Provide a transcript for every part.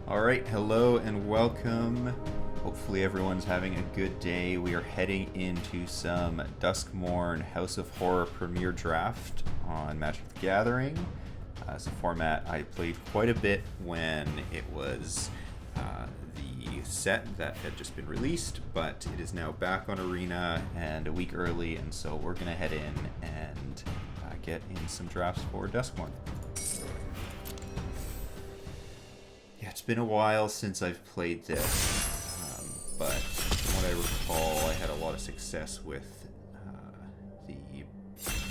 Alright, hello and welcome. Hopefully everyone's having a good day. We are heading into some Duskmourn House of Horror Premier Draft on Magic the Gathering. It's a format I played quite a bit when it was the set that had just been released, but it is now back on Arena and a week early, and so we're going to head in and get in some drafts for Duskmourn. Yeah, it's been a while since I've played this, but from what I recall, I had a lot of success with the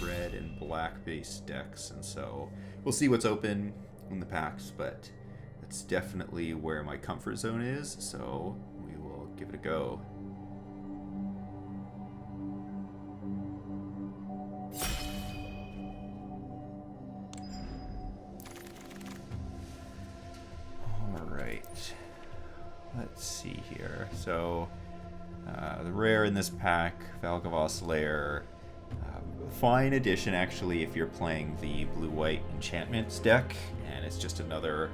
red and black based decks, and so we'll see what's open in the packs, but that's definitely where my comfort zone is, so we will give it a go. Let's see here. So, the rare in this pack, Valgavoss Lair. Fine addition, actually, if you're playing the blue-white enchantments deck, and it's just another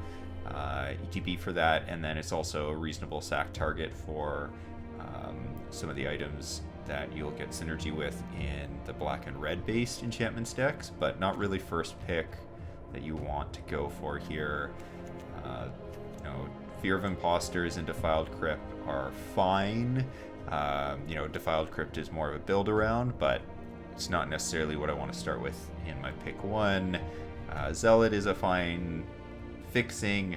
ETB for that, and then it's also a reasonable sack target for some of the items that you'll get synergy with in the black and red-based enchantments decks, but not really first pick that you want to go for here. Fear of Imposters and Defiled Crypt are fine. Defiled Crypt is more of a build around, but it's not necessarily what I want to start with in my pick one. Zealot is a fine fixing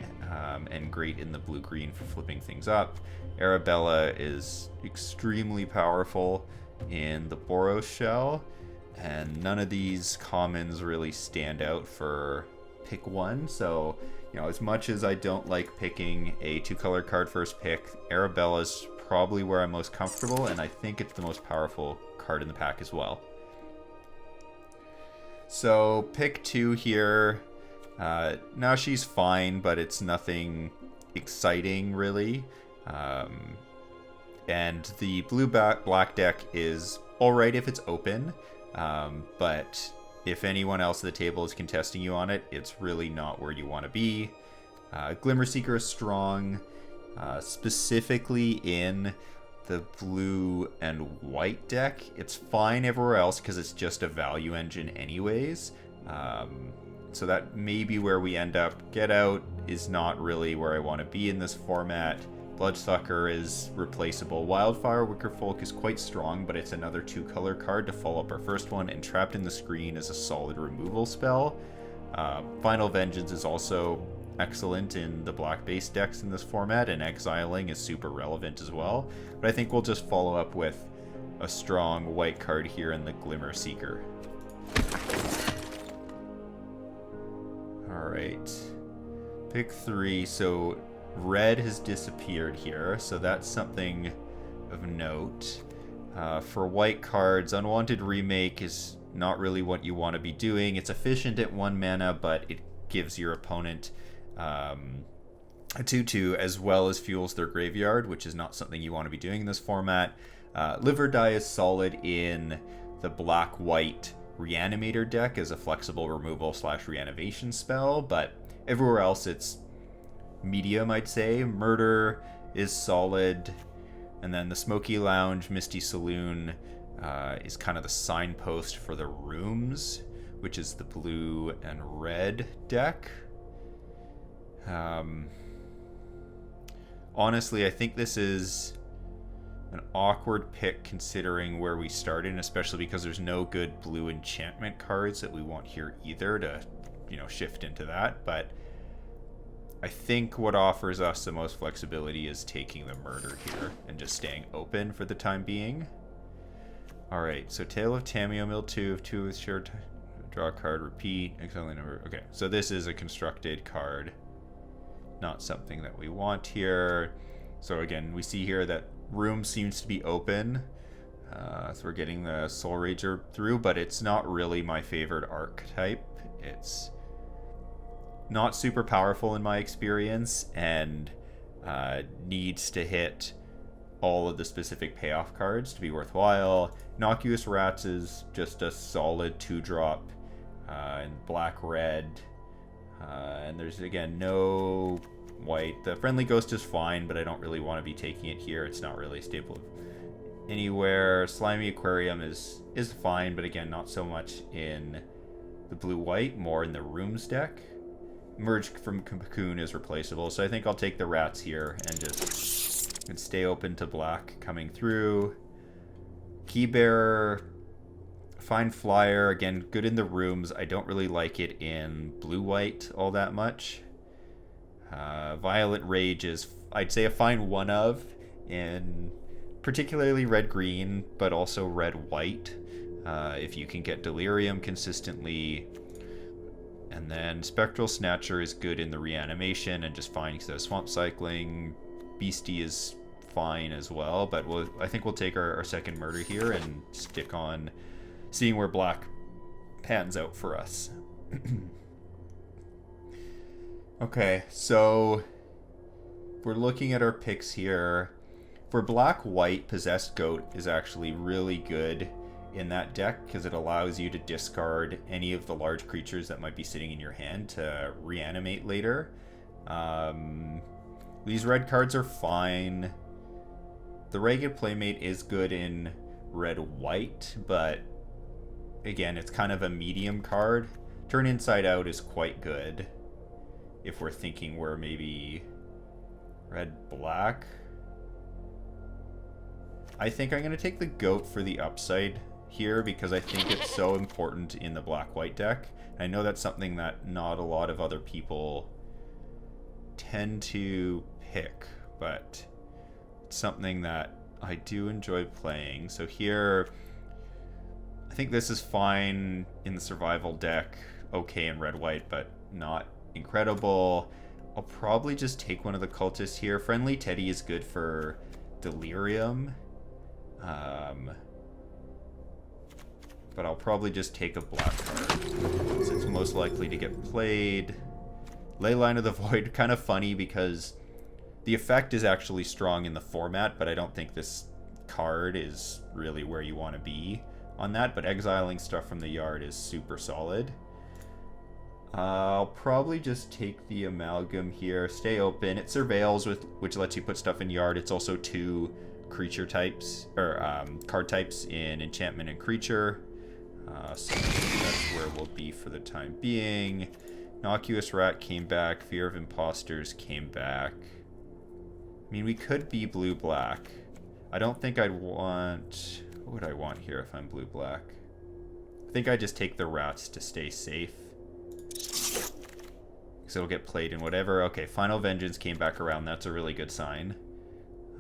and great in the blue-green for flipping things up. Arabella is extremely powerful in the Boros shell, and none of these commons really stand out for pick one, so as much as I don't like picking a two-color card first pick, Arabella's probably where I'm most comfortable, and I think it's the most powerful card in the pack as well. So pick two here. Now she's fine, but it's nothing exciting really. And the blue-black deck is alright if it's open, but if anyone else at the table is contesting you on it, it's really not where you want to be. Glimmerseeker is strong, specifically in the blue and white deck. It's fine everywhere else because it's just a value engine anyways. So that may be where we end up. Get Out is not really where I want to be in this format. Bloodsucker is replaceable. Wildfire Wicker Folk is quite strong, but it's another two-color card to follow up our first one, and Trapped in the Screen is a solid removal spell. Final Vengeance is also excellent in the black-based decks in this format, and Exiling is super relevant as well. But I think we'll just follow up with a strong white card here in the Glimmerseeker. Alright. Pick three, so red has disappeared here, so that's something of note. For white cards, Unwanted Remake is not really what you want to be doing. It's efficient at 1 mana, but it gives your opponent a 2/2 as well as fuels their graveyard, which is not something you want to be doing in this format. Live or Die is solid in the black-white Reanimator deck as a flexible removal / reanimation spell, but everywhere else it's medium, I'd say. Murder is solid, and then the Smoky Lounge, Misty Saloon is kind of the signpost for the Rooms, which is the blue and red deck. Honestly, I think this is an awkward pick considering where we started, and especially because there's no good blue enchantment cards that we want here either to, shift into that, but I think what offers us the most flexibility is taking the Murder here and just staying open for the time being. Alright, so Tale of Tamiyo Mill 2 of 2 with shared draw a card, repeat, exile number. Okay, so this is a constructed card, not something that we want here. So again, we see here that Room seems to be open. So we're getting the Soul Rager through, but it's not really my favorite archetype. It's not super powerful in my experience, and needs to hit all of the specific payoff cards to be worthwhile. Innocuous Rats is just a solid 2-drop in black-red, and there's again no white. The Friendly Ghost is fine, but I don't really want to be taking it here. It's not really stable anywhere. Slimy Aquarium is fine, but again, not so much in the blue-white, more in the Rooms deck. Merge from Cocoon is replaceable, so I think I'll take the rats here and stay open to black coming through. Keybearer, fine flyer, again, good in the Rooms. I don't really like it in blue-white all that much. Violet Rage is, I'd say, a fine one of in particularly red-green, but also red-white. If you can get Delirium consistently. And then Spectral Snatcher is good in the Reanimation and just fine because of Swamp Cycling. Beastie is fine as well, but I think we'll take our second murder here and stick on seeing where black pans out for us. Okay, so we're looking at our picks here. For black-white, Possessed Goat is actually really good in that deck because it allows you to discard any of the large creatures that might be sitting in your hand to reanimate later. These red cards are fine. The Ragged Playmate is good in red-white, but again, it's kind of a medium card. Turn Inside Out is quite good if we're thinking we're maybe red-black. I think I'm going to take the Goat for the upside here because I think it's so important in the black-white deck. I know that's something that not a lot of other people tend to pick, but it's something that I do enjoy playing. So here, I think this is fine in the survival deck, okay in red-white, but not incredible. I'll probably just take one of the cultists here. Friendly Teddy is good for Delirium. But I'll probably just take a black card since it's most likely to get played. Leyline of the Void, kind of funny because the effect is actually strong in the format, but I don't think this card is really where you want to be on that. But exiling stuff from the yard is super solid. I'll probably just take the Amalgam here. Stay open. It surveils, which lets you put stuff in yard. It's also 2 creature types, or card types in enchantment and creature. So that's where we'll be for the time being. Innocuous Rat came back. Fear of Imposters came back. I mean, we could be blue-black. I don't think I'd want... What would I want here if I'm blue-black? I think I'd just take the rats to stay safe. Because it'll get played in whatever. Okay, Final Vengeance came back around. That's a really good sign.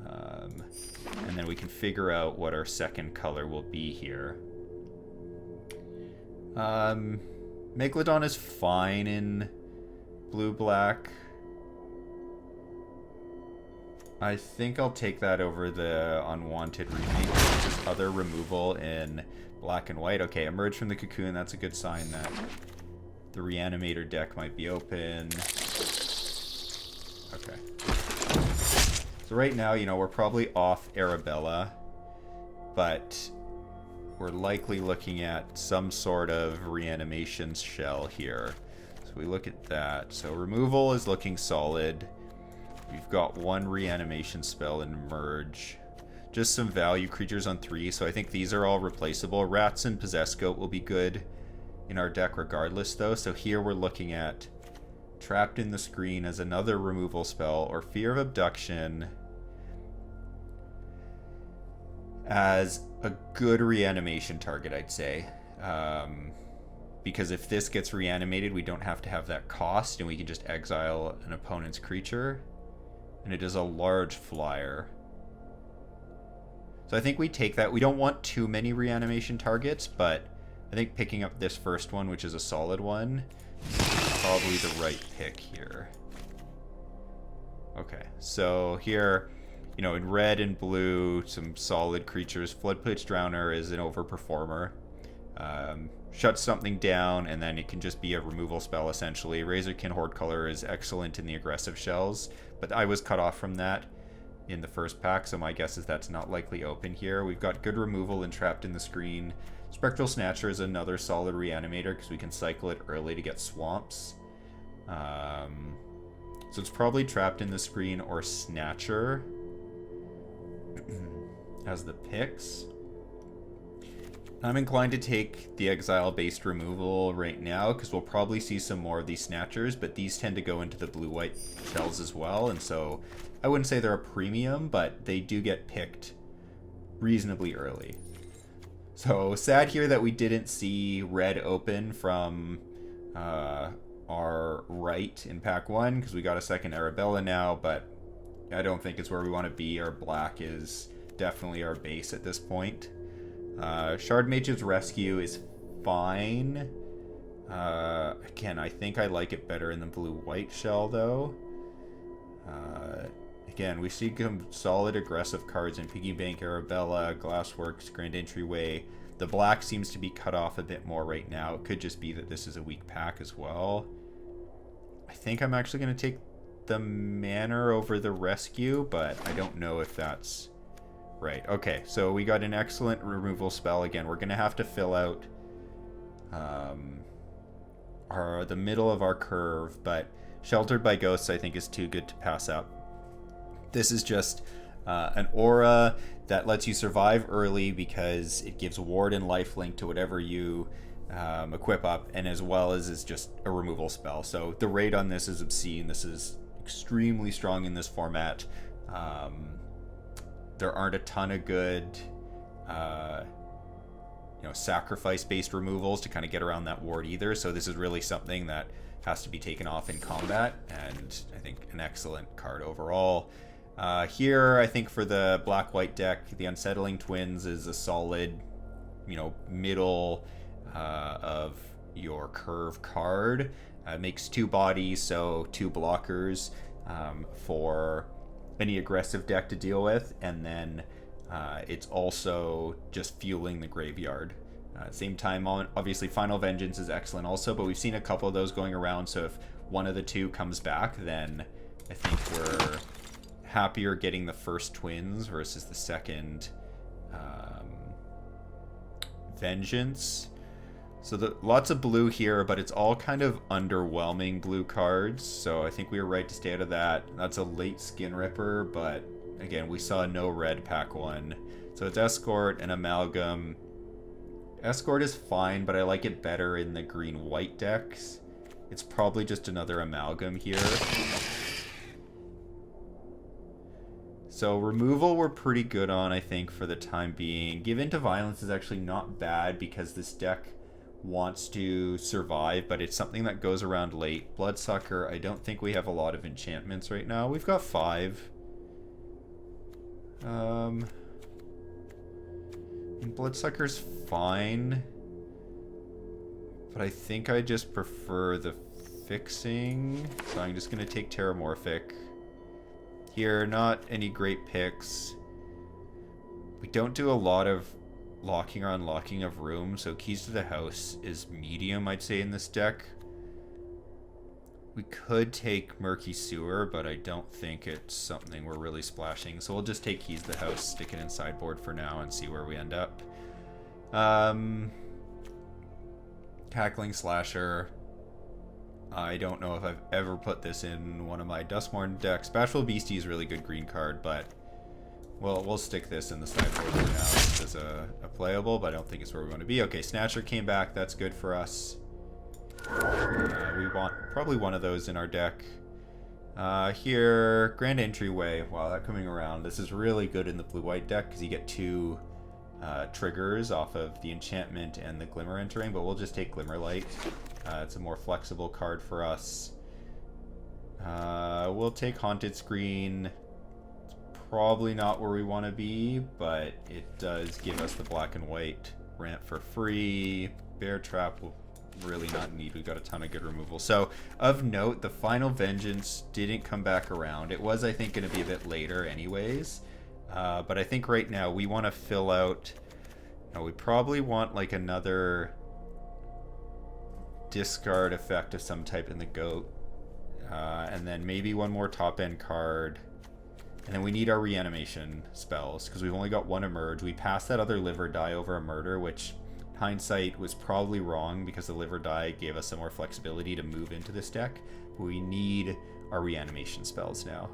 And then we can figure out what our second color will be here. Megalodon is fine in blue-black. I think I'll take that over the Unwanted Remake, which is other removal in black and white. Okay, Emerge from the Cocoon. That's a good sign that the Reanimator deck might be open. Okay. So right now, you know, we're probably off Arabella, but we're likely looking at some sort of reanimation shell here. So we look at that. So removal is looking solid. We've got 1 reanimation spell in Merge. Just some value creatures on 3, so I think these are all replaceable. Rats and Possessed Goat will be good in our deck regardless, though. So here we're looking at Trapped in the Screen as another removal spell, or Fear of Abduction as a good reanimation target, I'd say. Because if this gets reanimated, we don't have to have that cost, and we can just exile an opponent's creature. And it is a large flyer. So I think we take that. We don't want too many reanimation targets, but I think picking up this first one, which is a solid one, is probably the right pick here. Okay, so here, you know, in red and blue, some solid creatures. Floodplates Drowner is an overperformer. Shuts something down, and then it can just be a removal spell, essentially. Razorkin Horde Color is excellent in the aggressive shells, but I was cut off from that in the first pack, so my guess is that's not likely open here. We've got good removal and Trapped in the Screen. Spectral Snatcher is another solid reanimator because we can cycle it early to get swamps. So So it's probably Trapped in the Screen or Snatcher as the picks. I'm inclined to take the Exile-based removal right now because we'll probably see some more of these Snatchers, but these tend to go into the blue-white shells as well, and so I wouldn't say they're a premium, but they do get picked reasonably early. So sad here that we didn't see red open from our right in pack 1 because we got a second Arabella now, but I don't think it's where we want to be. Our black is definitely our base at this point. Shard Mage's Rescue is fine. Again, I think I like it better in the blue-white shell, though. Again, we see some solid aggressive cards in Piggy Bank, Arabella, Glassworks, Grand Entryway. The black seems to be cut off a bit more right now. It could just be that this is a weak pack as well. I think I'm actually going to take the Manor over the Rescue, but I don't know if that's right. Okay, so we got an excellent removal spell. Again, we're going to have to fill out the middle of our curve, but Sheltered by Ghosts I think is too good to pass up. This is just an aura that lets you survive early because it gives ward and lifelink to whatever you equip up, and as well as is just a removal spell. So the rate on this is obscene. This is extremely strong in this format. There aren't a ton of good sacrifice-based removals to kind of get around that ward either, so this is really something that has to be taken off in combat, and I think an excellent card overall. Here, I think for the black-white deck, the Unsettling Twins is a solid, middle of your curve card. It makes 2 bodies, so 2 blockers for any aggressive deck to deal with, and then it's also just fueling the graveyard. Same time, obviously Final Vengeance is excellent also, but we've seen a couple of those going around, so if one of the 2 comes back, then I think we're happier getting the first Twins versus the second Vengeance. So lots of blue here, but it's all kind of underwhelming blue cards, so I think we were right to stay out of that. That's a late Skin Ripper, but again, we saw no red pack 1. So it's Escort and Amalgam. Escort is fine, but I like it better in the green-white decks. It's probably just another Amalgam here. So removal we're pretty good on, I think, for the time being. Give Into Violence is actually not bad because this deck wants to survive, but it's something that goes around late. Bloodsucker, I don't think we have a lot of enchantments right now. We've got 5. And Bloodsucker's fine, but I think I just prefer the fixing, so I'm just going to take Terramorphic. Here, not any great picks. We don't do a lot of locking or unlocking of rooms, so Keys to the House is medium, I'd say, in this deck. We could take Murky Sewer, but I don't think it's something we're really splashing, so we'll just take Keys to the House, stick it in sideboard for now, and see where we end up. Cackling Slasher. I don't know if I've ever put this in one of my Duskmourn decks. Bashful Beastie is a really good green card, but we'll stick this in the sideboard for now as a playable, but I don't think it's where we want to be. Okay, Snatcher came back. That's good for us. We want probably one of those in our deck. Here, Grand Entryway. Wow, that coming around. This is really good in the blue-white deck because you get 2 triggers off of the enchantment and the Glimmer entering, but we'll just take Glimmerlight. It's a more flexible card for us. We'll take Haunted Screen. It's probably not where we want to be, but it does give us the black and white ramp for free. Bear Trap will really not need. We've got a ton of good removal. So, of note, the Final Vengeance didn't come back around. It was, I think, going to be a bit later anyways. But I think right now we want to fill out... we probably want like another discard effect of some type in the goat. And then maybe one more top-end card. And then we need our reanimation spells, because we've only got 1 emerge. We passed that other Live or Die over a Murder, which hindsight was probably wrong because the Live or Die gave us some more flexibility to move into this deck. But we need our reanimation spells now.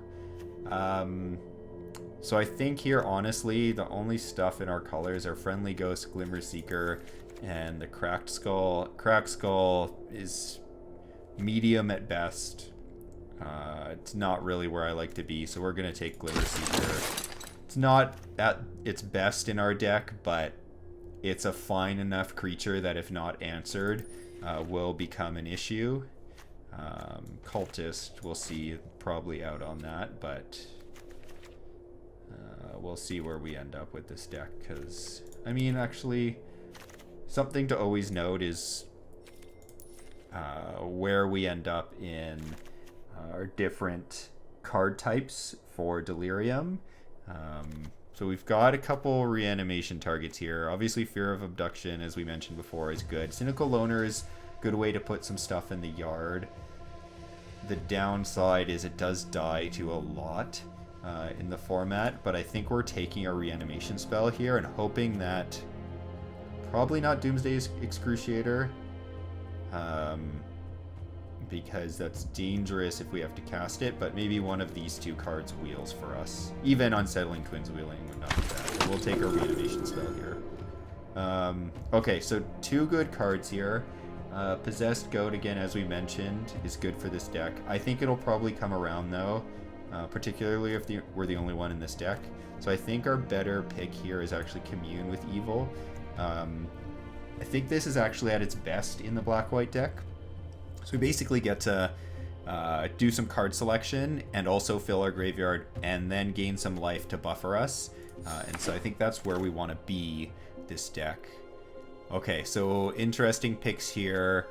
So I think here, honestly, the only stuff in our colors are Friendly Ghost, Glimmer Seeker, and the Cracked Skull. Cracked Skull is medium at best. It's not really where I like to be, so we're going to take Glimmer Seeker. It's not at its best in our deck, but it's a fine enough creature that if not answered, will become an issue. Cultist, we'll see, probably out on that, but we'll see where we end up with this deck, because, I mean, actually, something to always note is where we end up in our different card types for Delirium. So we've got a couple reanimation targets here. Obviously, Fear of Abduction, as we mentioned before, is good. Cynical Loner is a good way to put some stuff in the yard. The downside is it does die to a lot in the format, but I think we're taking a reanimation spell here and hoping that probably not Doomsday Excruciator, because that's dangerous if we have to cast it, but maybe one of these two cards wheels for us. Even Unsettling Twins wheeling would not be bad. We'll take a reanimation spell here. Okay, so two good cards here. Possessed Goat, again, as we mentioned, is good for this deck. I think it'll probably come around, though, particularly if we're the only one in this deck. So I think our better pick here is actually Commune with Evil. I think this is actually at its best in the black-white deck. So we basically get to do some card selection and also fill our graveyard and then gain some life to buffer us. And so I think that's where we want to be this deck. Okay, so interesting picks here.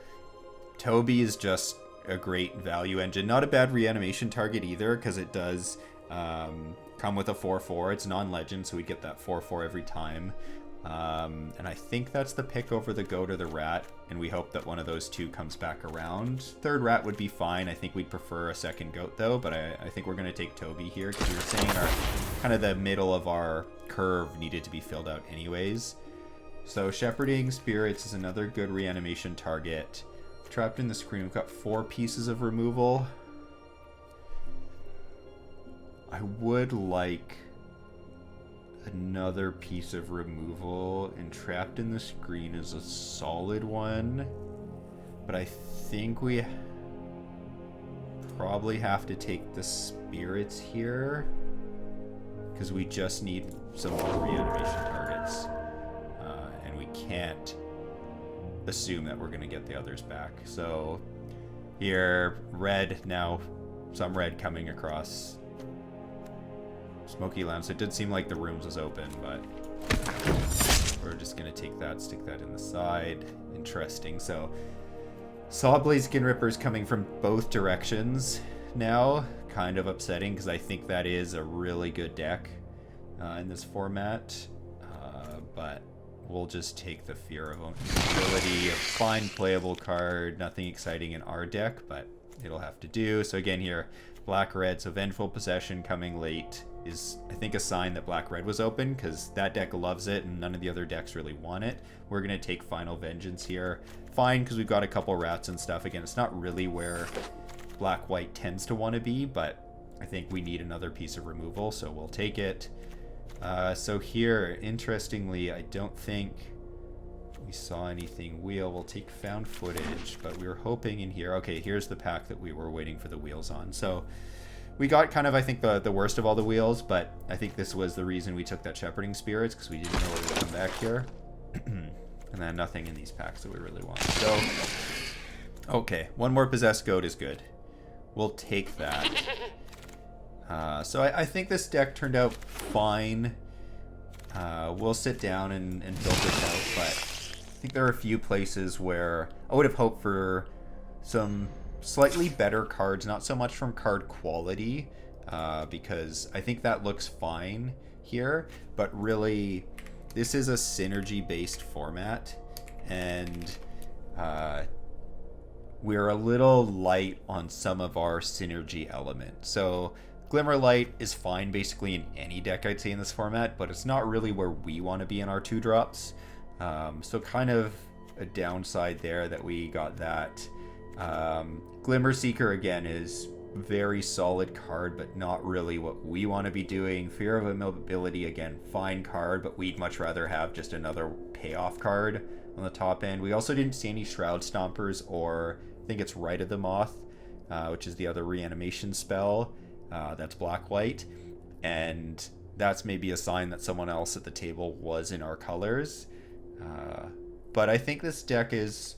Toby is just a great value engine. Not a bad reanimation target either, because it does come with a 4/4. It's non-legend, so we get that 4/4 every time. And I think that's the pick over the Goat or the Rat, and we hope that one of those two comes back around. Third Rat would be fine. I think we'd prefer a second Goat, though, but I think we're going to take Toby here, because we were saying our kind of the middle of our curve needed to be filled out anyways. So Shepherding Spirits is another good reanimation target. Trapped in the Screen, we've got 4 pieces of removal. I would like another piece of removal, and Trapped in the Screen is a solid one, but I think we probably have to take the Spirits here, because we just need some more reanimation targets, and we can't assume that we're going to get the others back. So here, red, now some red coming across Smoky Lounge. So it did seem like the rooms was open, but we're just going to take that, stick that in the side. Interesting. So Sawblaze Skin Ripper's coming from both directions now. Kind of upsetting, because I think that is a really good deck in this format. But we'll just take the Fear of Ability, a fine playable card, nothing exciting in our deck, but it'll have to do. So again here, black-red, so Vengeful Possession coming late is, I think, a sign that black-red was open, because that deck loves it and none of the other decks really want it. We're going to take Final Vengeance here. Fine, because we've got a couple rats and stuff. Again, it's not really where black-white tends to want to be, but I think we need another piece of removal, so we'll take it. So here, interestingly, I don't think we saw anything wheel. We'll take Found Footage, but we were hoping in here. Okay, here's the pack that we were waiting for the wheels on. So we got kind of, I think, the worst of all the wheels, but I think this was the reason we took that Shepherding Spirits, because we didn't know it would come back here. And then nothing in these packs that we really want. So, okay, one more Possessed Goat is good. We'll take that. So I think this deck turned out fine. We'll sit down and build this out, but I think there are a few places where I would have hoped for some slightly better cards, not so much from card quality, because I think that looks fine here, but really this is a synergy-based format, and we're a little light on some of our synergy elements. So Glimmerlight is fine basically in any deck, I'd say, in this format, but it's not really where we want to be in our 2-drops. So kind of a downside there that we got that. Glimmer Seeker, again, is very solid card, but not really what we want to be doing. Fear of Immobility, again, fine card, but we'd much rather have just another payoff card on the top end. We also didn't see any Shroud Stompers, or I think it's Rite of the Moth, which is the other reanimation spell. That's black-white, and that's maybe a sign that someone else at the table was in our colors. But I think this deck is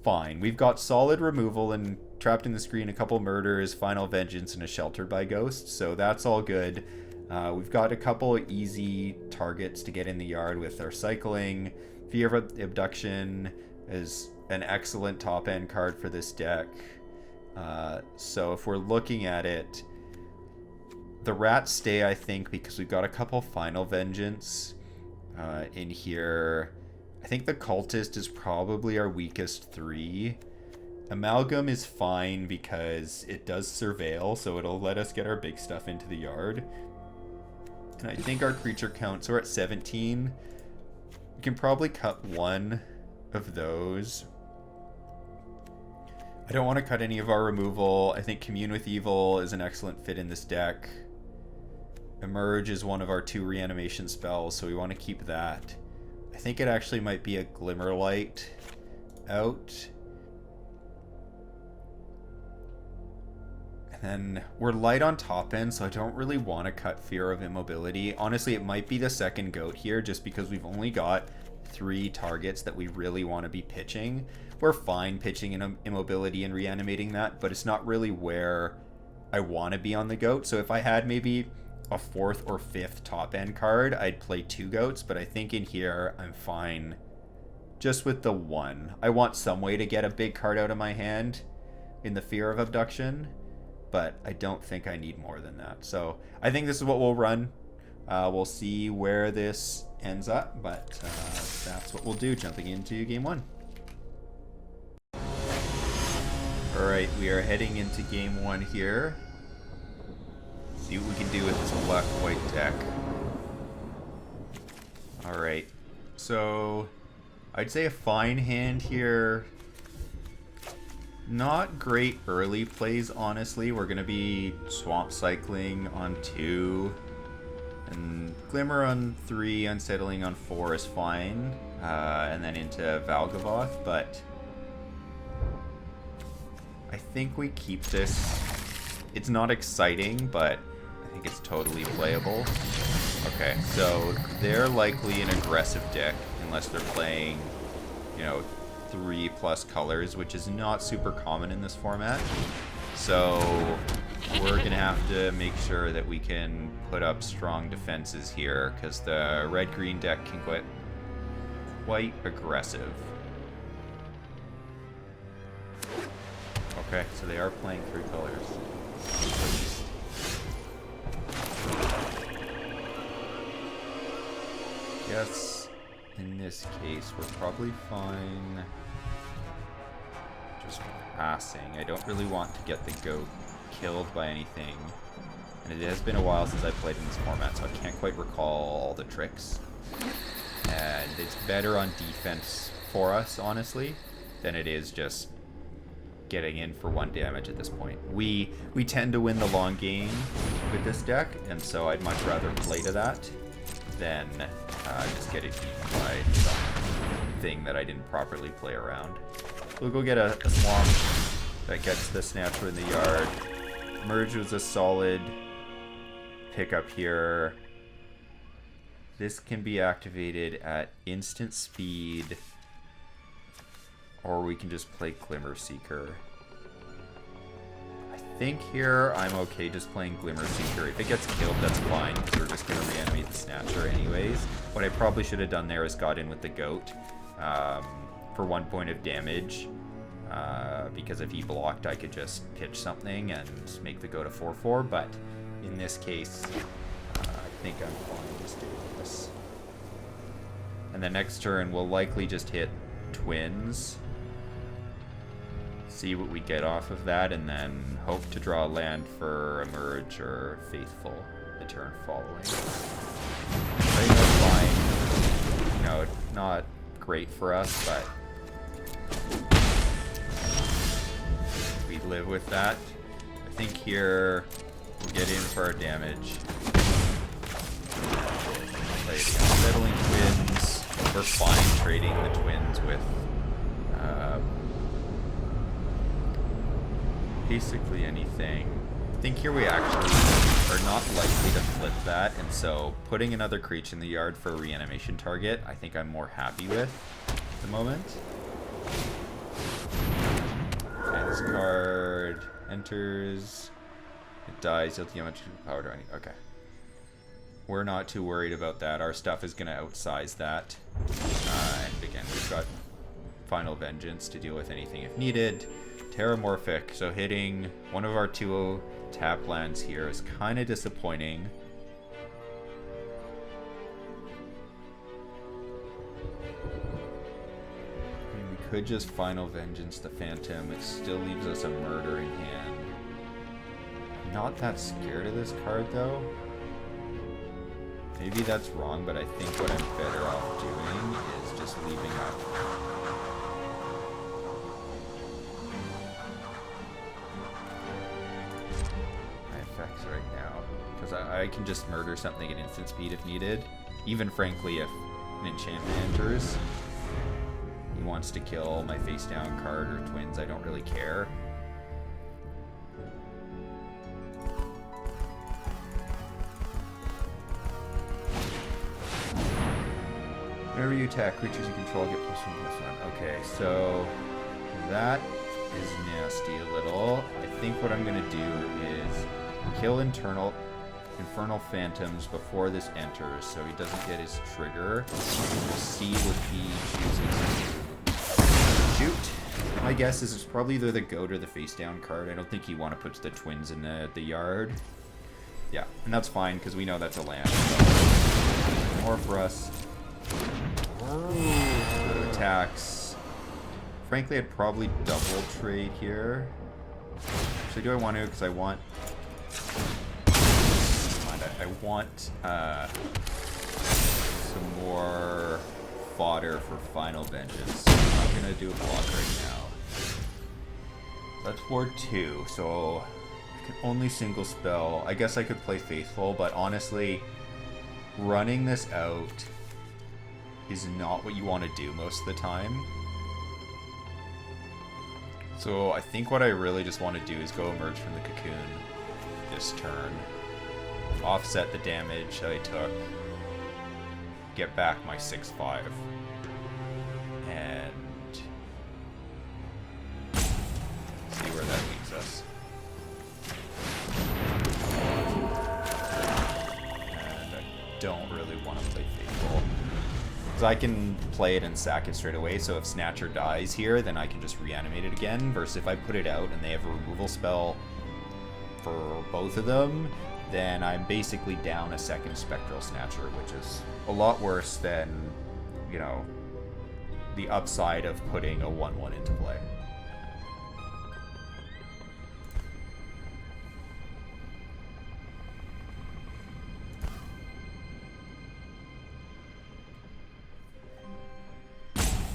fine. We've got solid removal and Trapped in the Screen, a couple murders, Final Vengeance, and a Sheltered by Ghost, so that's all good. We've got a couple easy targets to get in the yard with our cycling. Fear of Abduction is an excellent top-end card for this deck. So if we're looking at it, the rats stay, I think, because we've got a couple Final Vengeance in here. I think the Cultist is probably our weakest 3. Amalgam is fine because it does surveil, so it'll let us get our big stuff into the yard. And I think our creature count, so we're at 17. We can probably cut one of those. I don't want to cut any of our removal. I think Commune with Evil is an excellent fit in this deck. Emerge is one of our 2 reanimation spells, so we want to keep that. I think it actually might be a Glimmerlight out. And then we're light on top end, so I don't really want to cut Fear of Immobility. Honestly, it might be the second goat here, just because we've only got 3 targets that we really want to be pitching. We're fine pitching in Immobility and reanimating that, but it's not really where I want to be on the goat. So if I had maybe a 4th or 5th top end card, I'd play 2 goats, but I think in here I'm fine just with the 1. I want some way to get a big card out of my hand in the Fear of Abduction, but I don't think I need more than that. So I think this is what we'll run. We'll see where this ends up, but that's what we'll do, jumping into game 1. Alright, we are heading into game 1 here. See what we can do with this black-white deck. Alright, so I'd say a fine hand here. Not great early plays, honestly. We're going to be Swamp Cycling on 2. And Glimmer on 3, Unsettling on 4 is fine. And then into Valgavoth, but I think we keep this. It's not exciting, but I think it's totally playable. Okay, so they're likely an aggressive deck, unless they're playing, you know, 3+ colors, which is not super common in this format. So we're gonna have to make sure that we can put up strong defenses here, because the red-green deck can get quite aggressive. Okay, so they are playing 3 colors. Guess in this case we're probably fine just passing. I don't really want to get the goat killed by anything, and it has been a while since I played in this format, so I can't quite recall all the tricks. And it's better on defense for us, honestly, than it is just getting in for 1 damage at this point. We tend to win the long game with this deck, and so I'd much rather play to that than just get it eaten by something that I didn't properly play around. We'll go get a Swamp that gets the Snatcher in the yard. Merge was a solid pickup here. This can be activated at instant speed, or we can just play Glimmer Seeker. I think here I'm okay just playing Glimmer Seeker. If it gets killed, that's fine, because we're just going to reanimate the Snatcher anyways. What I probably should have done there is got in with the Goat for 1 point of damage, because if he blocked, I could just pitch something and make the Goat a 4/4, but in this case, I think I'm fine just doing this. And the next turn, we'll likely just hit Twins, see what we get off of that, and then hope to draw land for Emerge or Faithful the turn following. I think that's fine. You know, not great for us, but we live with that. I think here we'll get in for our damage. Play it against Settling Twins. We're fine trading the twins with basically anything. I think here we actually are not likely to flip that, and so putting another creature in the yard for a reanimation target, I think I'm more happy with at the moment. Okay, this card enters, it dies, you'll deal much power to any. Okay. We're not too worried about that. Our stuff is going to outsize that. And again, we've got Final Vengeance to deal with anything if needed. Terramorphic, so hitting one of our 2 tap lands here is kind of disappointing. I mean, we could just Final Vengeance the Phantom. It still leaves us a murder in hand. I'm not that scared of this card though. Maybe that's wrong, but I think what I'm better off doing is just leaving up. My effects right now. Because I can just murder something at instant speed if needed. Even frankly, if an enchantment enters, he wants to kill my face down card or twins, I don't really care. Whenever you attack, creatures you control get +1/+1. Okay, so that is nasty a little. I think what I'm going to do is kill Infernal Phantoms before this enters, so he doesn't get his trigger. We'll see what he chooses to shoot. My guess is it's probably either the goat or the face down card. I don't think you want to put the twins in the yard. Yeah, and that's fine because we know that's a land. So more for us. Attacks. Frankly, I'd probably double trade here. Actually, do I want to? Because I want. I want some more fodder for Final Vengeance. I'm gonna do a block right now. That's for 2, so I can only single spell. I guess I could play Faithful, but honestly, running this out is not what you want to do most of the time. So I think what I really just want to do is go Emerge from the Cocoon this turn. Offset the damage that I took. Get back my 6/5. And see where that leaves us. And I don't really want to play Faithful. So I can play it and sack it straight away, so if Snatcher dies here, then I can just reanimate it again, versus if I put it out and they have a removal spell for both of them, then I'm basically down a second Spectral Snatcher, which is a lot worse than, you know, the upside of putting a 1/1 into play.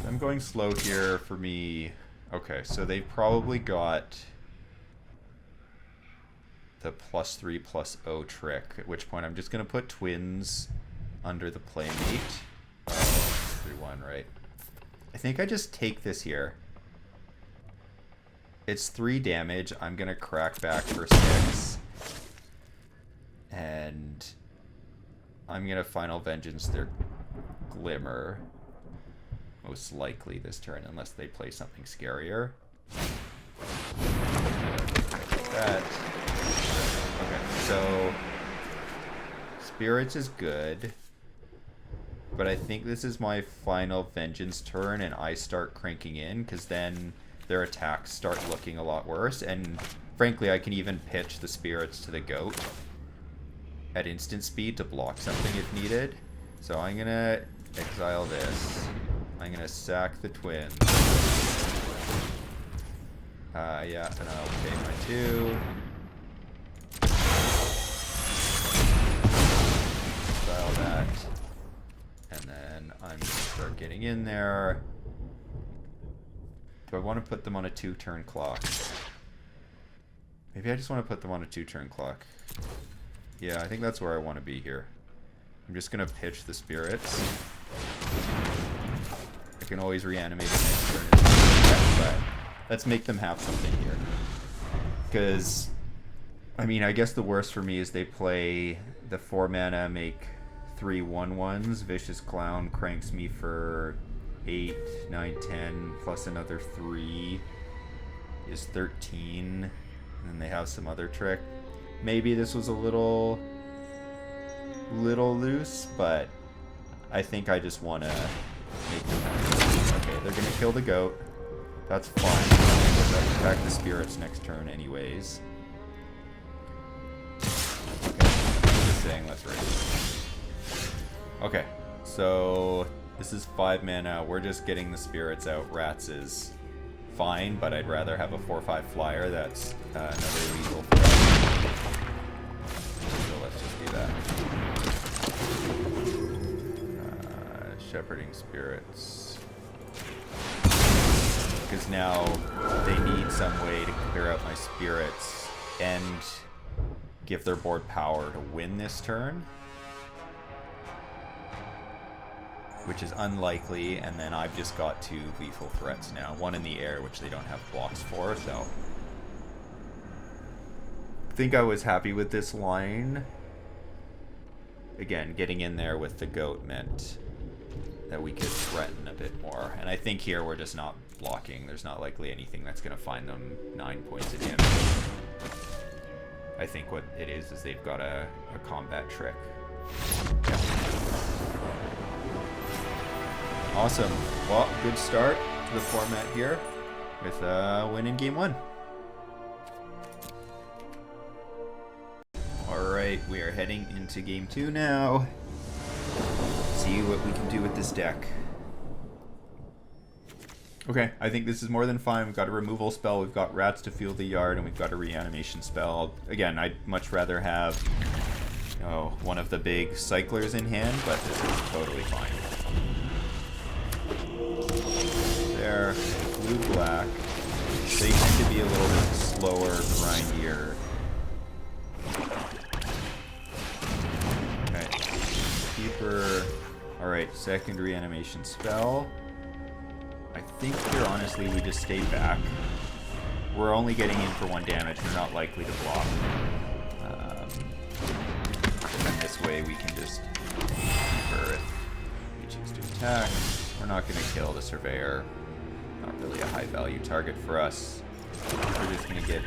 I'm going slow here for me. Okay, so they've probably got the +3/+0 trick, at which point I'm just going to put twins under the Playmate. 3/1, right? I think I just take this here. It's 3 damage. I'm going to crack back for 6. And I'm going to Final Vengeance their Glimmer. Most likely this turn, unless they play something scarier. That. Okay, so Spirits is good, but I think this is my Final Vengeance turn, and I start cranking in, because then their attacks start looking a lot worse, and frankly, I can even pitch the Spirits to the Goat at instant speed to block something if needed. So I'm gonna exile this. I'm gonna sack the twins. Yeah, and I'll pay my 2. Exile that. And then I'm gonna start getting in there. Do I want to put them on a 2-turn clock? Maybe I just want to put them on a 2-turn clock. Yeah, I think that's where I want to be here. I'm just going to pitch the spirits. I can always reanimate the next turn, but let's make them have something here. Because, I mean, I guess the worst for me is they play the 4 mana, make 3 1/1s. Vicious Clown cranks me for 8, 9, 10, plus another 3 is 13. And then they have some other trick. Maybe this was a little loose, but I think I just want to make them happen. Okay, they're going to kill the goat. That's fine. I'll attack the spirits next turn anyways. Okay, just saying, let's raise. Okay, so this is 5 mana. We're just getting the spirits out. Rats is fine, but I'd rather have a 4/5 flyer that's another lethal threat. So let's just do that. Shepherding spirits. Because now they need some way to clear out my spirits and give their board power to win this turn. Which is unlikely, and then I've just got 2 lethal threats now. One in the air, which they don't have blocks for, so... I think I was happy with this line. Again, getting in there with the goat meant that we could threaten a bit more. And I think here we're just not blocking. There's not likely anything that's going to find them 9 points of damage. I think what it is they've got a combat trick. Yeah. Awesome. Well, good start to the format here with a win in game 1. Alright, we are heading into game 2 now. See what we can do with this deck. Okay, I think this is more than fine. We've got a removal spell, we've got rats to fuel the yard, and we've got a reanimation spell. Again, I'd much rather have one of the big cyclers in hand, but this is totally fine. There, blue-black. They tend to be a little bit slower, grindier. Okay. Keeper. Alright, second reanimation spell. I think here, honestly, we just stay back. We're only getting in for 1 damage. We're not likely to block. And then this way we can just keeper if we choose to attack. We're not going to kill the surveyor. Not really a high value target for us. We're just going to get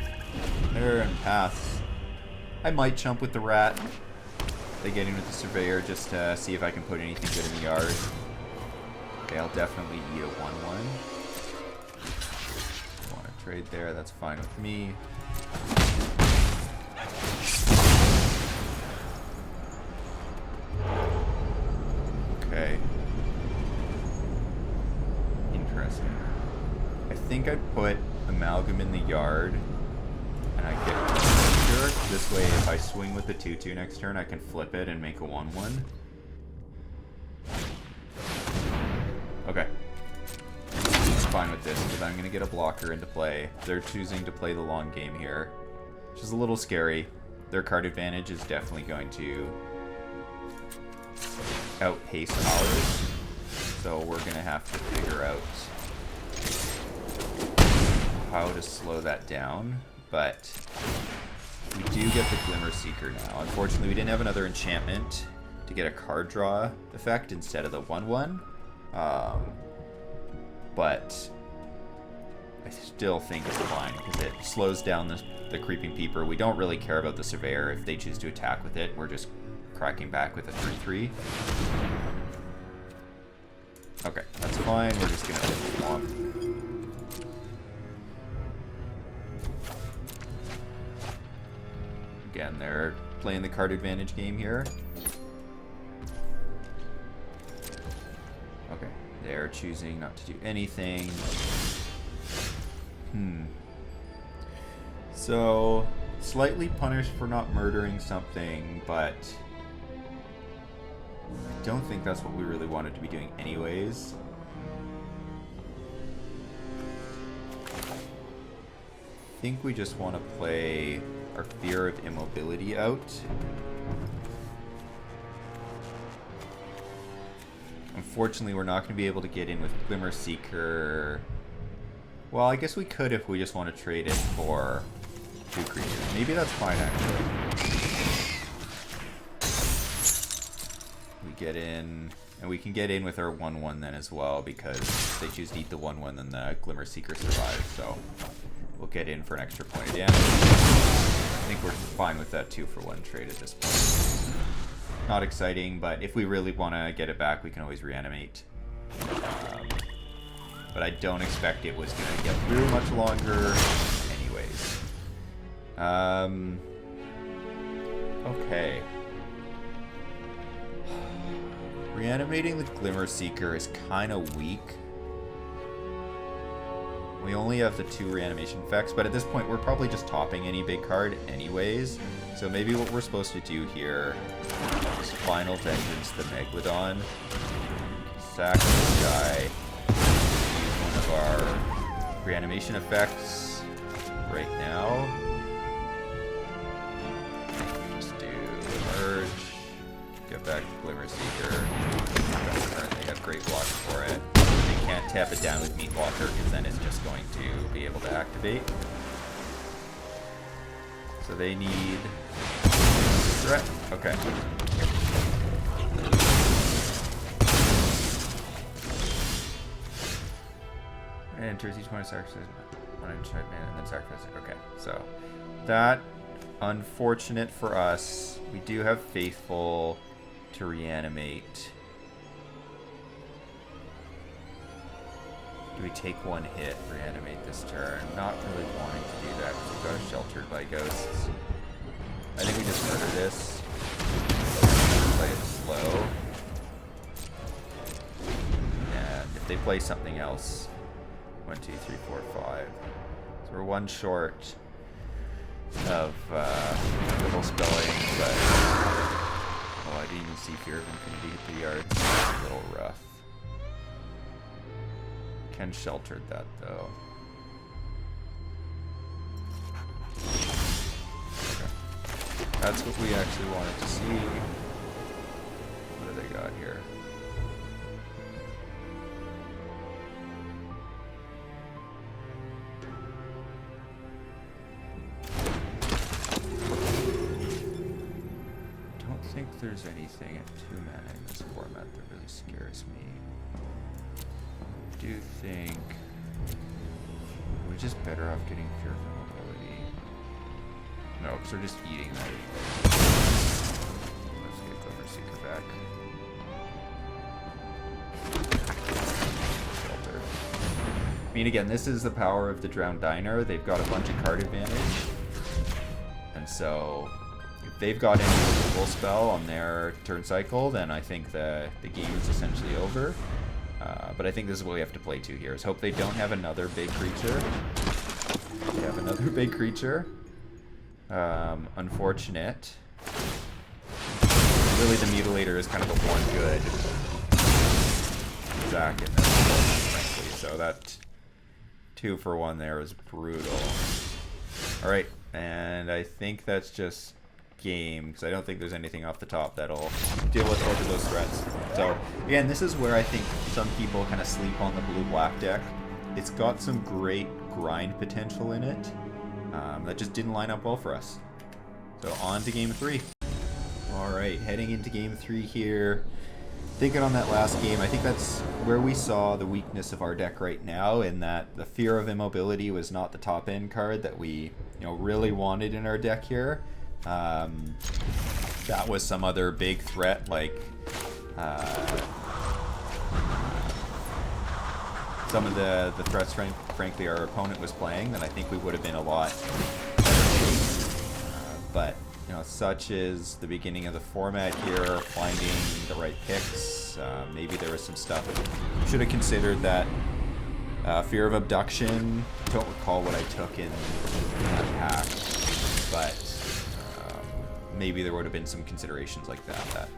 there and pass. I might jump with the rat. They get in with the surveyor just to see if I can put anything good in the yard. Okay, I'll definitely eat a 1/1. Want to trade there, that's fine with me. Okay. Interesting. I think I put Amalgam in the yard, and I get a jerk. This way, if I swing with the 2/2 next turn, I can flip it and make a 1/1. Okay. I'm fine with this, because I'm going to get a blocker into play. They're choosing to play the long game here, which is a little scary. Their card advantage is definitely going to outpace ours. So we're going to have to figure out how to slow that down. But we do get the Glimmer Seeker now. Unfortunately, we didn't have another enchantment to get a card draw effect instead of the 1/1. But I still think it's fine because it slows down the Creeping Peeper. We don't really care about the Surveyor. If they choose to attack with it, we're just cracking back with a 3/3. Okay, that's fine. We're just going to move on. Again, they're playing the card advantage game here. Okay, they're choosing not to do anything. So, slightly punished for not murdering something, but I don't think that's what we really wanted to be doing anyways. think we just want to play our Fear of Immobility out. Unfortunately, we're not going to be able to get in with Glimmer Seeker. Well, I guess we could if we just want to trade it for 2 creatures. Maybe that's fine, actually. We get in, and we can get in with our 1/1 then as well, because if they choose to eat the 1/1, then the Glimmer Seeker survives, so we'll get in for an extra point of damage. I think we're fine with that 2-for-1 trade at this point. Not exciting, but if we really want to get it back, we can always reanimate. But I don't expect it was going to get through much longer anyways. Okay. Reanimating the Glimmer Seeker is kind of weak. We only have the 2 reanimation effects, but at this point we're probably just topping any big card anyways. So maybe what we're supposed to do here is Final Vengeance the Megalodon. Sack this guy. Use one of our reanimation effects right now. Just do Emerge. Get back Glimmer Seeker. They have great blocks for it. They can't tap it down with Meat Walker because then it's just going to be able to activate. So they need threat. Okay. It enters each one of sacrifices one enchantment and then sacrifice it. Okay, so that unfortunate for us. We do have Faithful to reanimate. Do we take 1 hit, reanimate this turn? Not really wanting to do that because we've got us sheltered by ghosts. I think we just murder this. Play it slow. And if they play something else, 1, 2, 3, 4, 5. So we're 1 short of double spelling, but oh, I didn't even see Fear of Infinity hit the yards. It's a little rough. Ken sheltered that though. Okay. That's what we actually wanted to see. What do they got here? Don't think there's anything at 2 mana in this format that really scares me. I do think we're just better off getting Fear of Immobility. No, because we're just eating that anyway. Let's get Glimmer Seeker back. Shelter. I mean, again, this is the power of the Drowned Diner. They've got a bunch of card advantage. And so if they've got any removal spell on their turn cycle, then I think the game is essentially over. But I think this is what we have to play to here, is hope they don't have another big creature. They have another big creature. Unfortunate. Really, the Mutilator is kind of the one good Zack in this one, frankly. So that 2-for-1 there is brutal. Alright, and I think that's just game, because I don't think there's anything off the top that'll deal with both of those threats. So again, this is where I think some people kind of sleep on the blue-black deck. It's got some great grind potential in it that just didn't line up well for us. So on to game 3. Alright, heading into game 3 here. Thinking on that last game, I think that's where we saw the weakness of our deck right now, in that the Fear of Immobility was not the top end card that we really wanted in our deck here. That was some other big threat, like some of the threats, frankly, our opponent was playing, then I think we would have been a lot better. But such is the beginning of the format here, finding the right picks. Maybe there was some stuff we should have considered. That Fear of Abduction, don't recall what I took in that pack, but maybe there would have been some considerations like that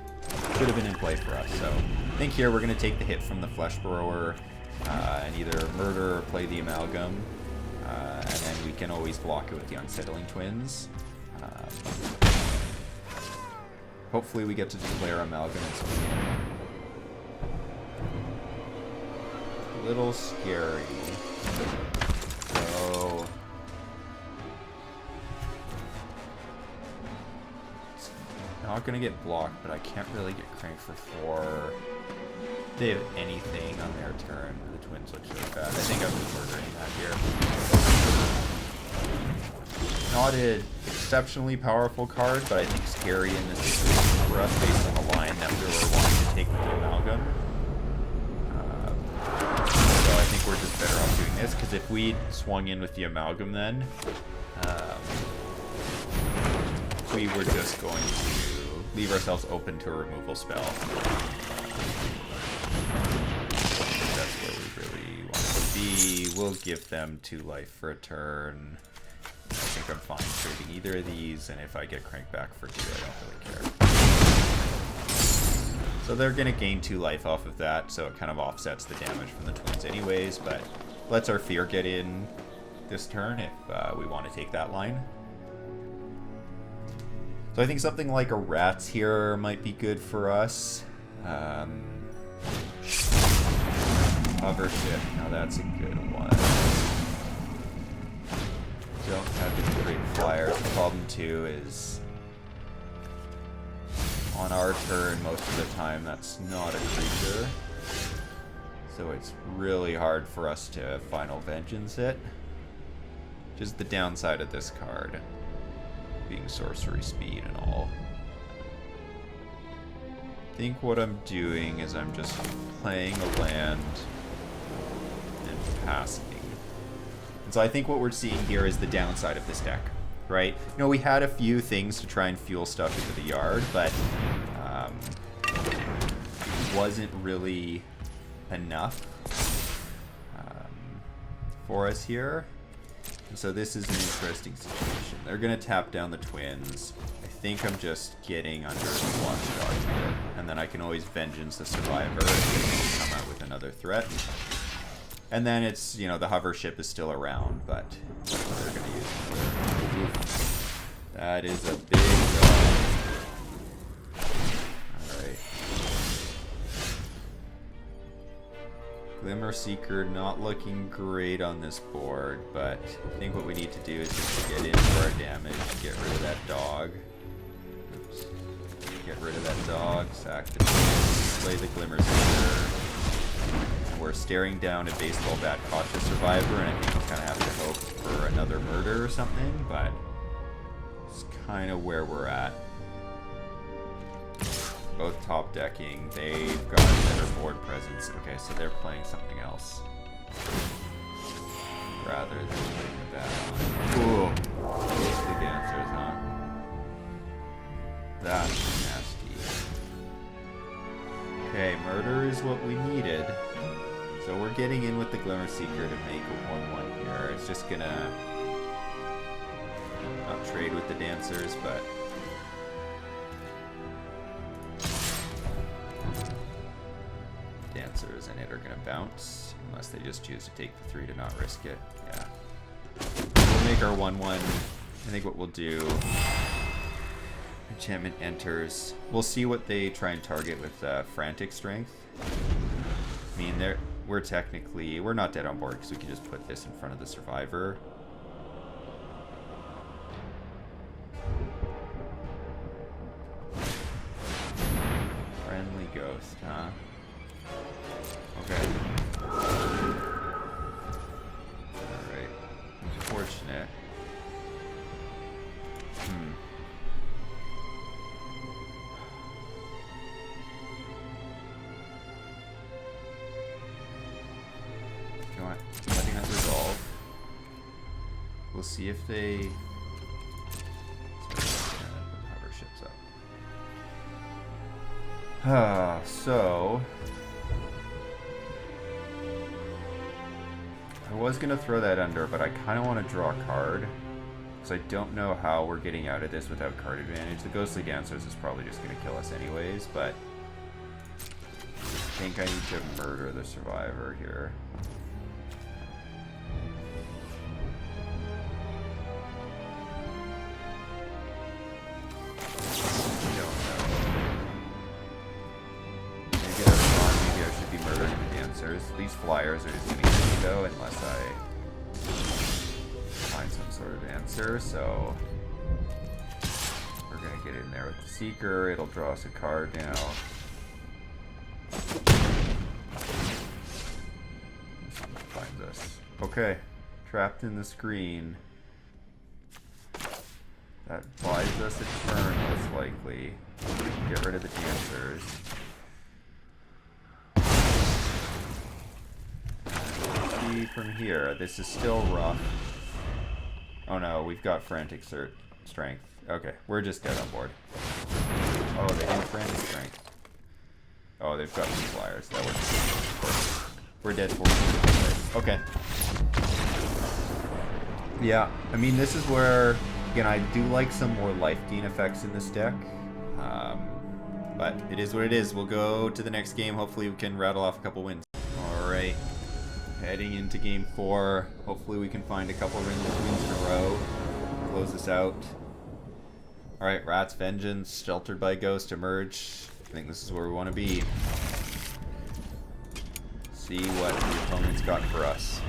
should have been in play for us. So I think here we're going to take the hit from the Flesh Borrower and either murder or play the Amalgam. And then we can always block it with the Unsettling Twins. Hopefully we get to declare Amalgam and swing in. A little scary. So... it's not going to get blocked, but I can't really get cranked for 4. If they have anything on their turn, the Twins look really bad. I think I'm just murdering that here. Not an exceptionally powerful card, but I think scary in this situation for us based on the line that we were wanting to take with the Amalgam. So I think we're just better off doing this, because if we swung in with the Amalgam then, we were just going to leave ourselves open to a removal spell. That's where we really want to be. We'll give them 2 life for a turn. I think I'm fine trading either of these, and if I get cranked back for 2, I don't really care. So they're going to gain 2 life off of that, so it kind of offsets the damage from the Twins anyways, but lets our fear get in this turn if we want to take that line. So I think something like a Rats here might be good for us. Hover ship, now that's a good one. Don't have any great flyers. The problem too is on our turn most of the time that's not a creature. So it's really hard for us to Final Vengeance it. Which is the downside of this card. Being sorcery speed and all. I think what I'm doing is I'm just playing a land and passing. And so I think what we're seeing here is the downside of this deck, right? You know, we had a few things to try and fuel stuff into the yard, but it wasn't really enough for us here. And so this is an interesting situation. They're going to tap down the Twins. I think I'm just getting under the Watchdog here. And then I can always Vengeance the Survivor and come out with another threat. And then it's, you know, the hover ship is still around, but they're going to use it. That is a big dog. Alright. Glimmer Seeker not looking great on this board, but I think what we need to do is just to get in for our damage, get rid of that dog. Oops. Get rid of that dog, sack the twins, play the Glimmer Seeker. We're staring down a baseball bat cautious survivor, and I think we kind of have to hope for another murder or something, but it's kind of where we're at. Both top decking, they've got better board presence. Okay, so they're playing something else rather than putting the bat on. Ooh, those big answers, huh? That's nasty. Okay, murder is what we needed. So we're getting in with the Glimmer Seeker to make a 1/1 here. It's just gonna not trade with the dancers, but dancers and it are gonna bounce unless they just choose to take the 3 to not risk it. Yeah. We'll make our 1/1. I think what we'll do, enchantment enters. We'll see what they try and target with Frantic Strength. I mean, we're not dead on board because we can just put this in front of the survivor. Friendly ghost, huh? Okay. Alright. Unfortunate. You know what? Letting that resolve. We'll see if they... hover ships up. So... I was going to throw that under, but I kind of want to draw a card. Because I don't know how we're getting out of this without card advantage. The Ghostly Dancers is probably just going to kill us anyways, but... I think I need to murder the survivor here. These flyers are just gonna get me though, unless I find some sort of answer, so we're gonna get in there with the Seeker. It'll draw us a card now. Finds us. Okay, trapped in the screen. That buys us a turn, most likely. Get rid of the dancers. See from here, this is still rough. Oh no, we've got frantic strength. Okay, we're just dead on board. Oh, they have frantic strength. Oh, they've got some flyers. That works. We're dead for. Okay. Yeah, I mean, this is where, again, I do like some more life gain effects in this deck. But it is what it is. We'll go to the next game. Hopefully we can rattle off a couple wins. Alright. Heading into game 4. Hopefully we can find a couple wins in a row. Close this out. Alright, Rat's Vengeance, Sheltered by Ghost, Emerge. I think this is where we want to be. See what the opponent's got for us.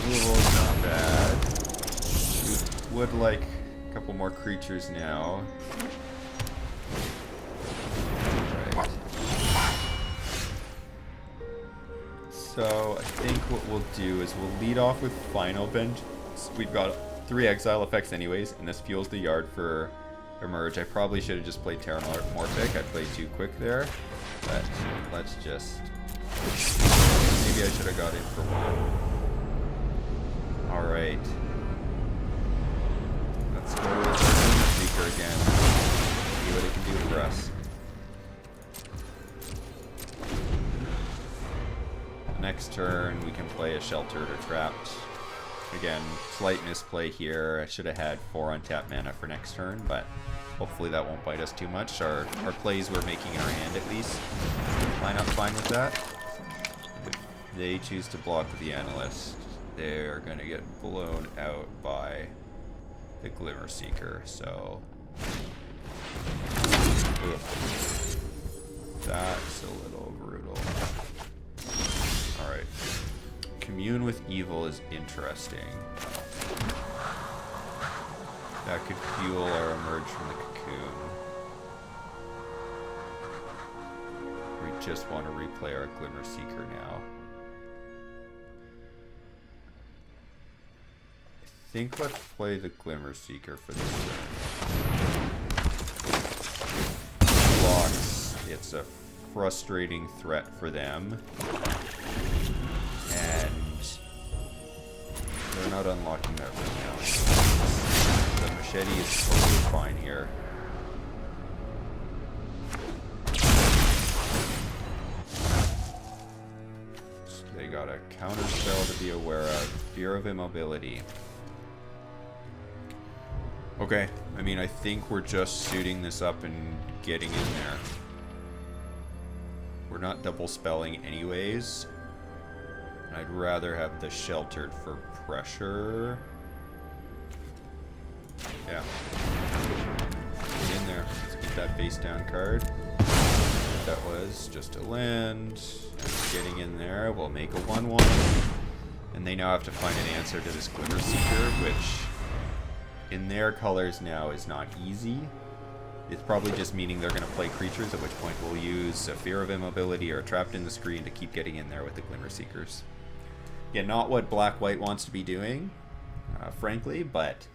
Removal is not bad. We would like a couple more creatures now. Right. So I think what we'll do is we'll lead off with Final Vengeance. We've got 3 exile effects anyways, and this fuels the yard for Emerge. I probably should have just played Terramorphic. I played too quick there. But let's just... Maybe I should have got in for one. Alright. Let's go with the Seeker again. See what it can do for us. Next turn, we can play a Sheltered or Trapped. Again, slight misplay here. I should have had 4 untapped mana for next turn, but hopefully that won't bite us too much. Our plays we're making in our hand, at least, line up fine with that. If they choose to block the Analyst, they're going to get blown out by the Glimmer Seeker, so... Ugh. That's a little brutal. Alright. Commune with Evil is interesting. That could fuel our Emerge from the Cocoon. We just want to replay our Glimmer Seeker now. I think let's play the Glimmer Seeker for this turn. Blocks. It's a frustrating threat for them. And they're not unlocking that right now. The machete is totally fine here. So they got a counter spell to be aware of. Fear of Immobility. Okay, I mean, I think we're just suiting this up and getting in there. We're not double spelling anyways. I'd rather have the Sheltered for pressure. Yeah. Get in there. Let's get that face down card. That was just a land. Getting in there, we'll make a 1/1. And they now have to find an answer to this Glimmer Seeker, which... in their colors now is not easy. It's probably just meaning they're going to play creatures, at which point we'll use a Fear of Immobility or Trapped in the Screen to keep getting in there with the Glimmer Seekers. Yeah, not what Black-White wants to be doing, frankly, but